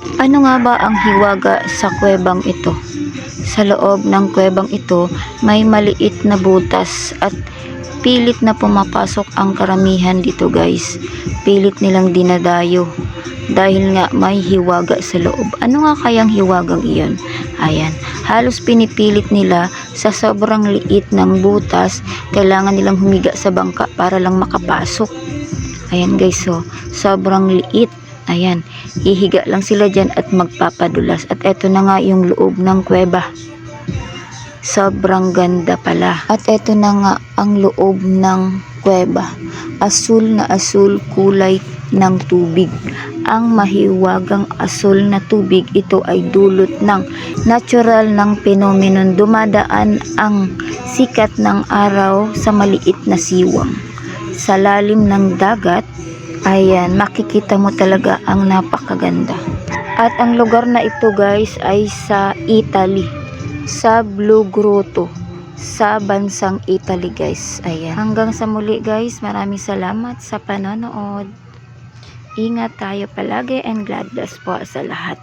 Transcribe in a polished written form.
Ano nga ba ang hiwaga sa kuwebang ito? Sa loob ng kuwebang ito may maliit na butas at pilit na pumapasok ang karamihan dito guys. Pilit nilang dinadayo dahil nga may hiwaga sa loob. Ano nga kayang hiwagang iyon? Ayan, halos pinipilit nila sa sobrang liit ng butas. Kailangan nilang humiga sa bangka para lang makapasok. Ayan guys, so sobrang liit. Ayan, hihiga lang sila dyan at magpapadulas. At eto na nga yung loob ng kuweba. Sobrang ganda pala. At eto na nga ang loob ng kuweba. Asul na asul kulay ng tubig. Ang mahiwagang asul na tubig, ito ay dulot ng natural ng phenomenon. Dumadaan ang sikat ng araw sa maliit na siwang. Sa lalim ng dagat, ayan, makikita mo talaga ang napakaganda. At ang lugar na ito guys ay sa Italy, sa Blue Grotto, sa bansang Italy guys. Ayan. Hanggang sa muli guys, maraming salamat sa panonood. Ingat tayo palagi and God bless po sa lahat.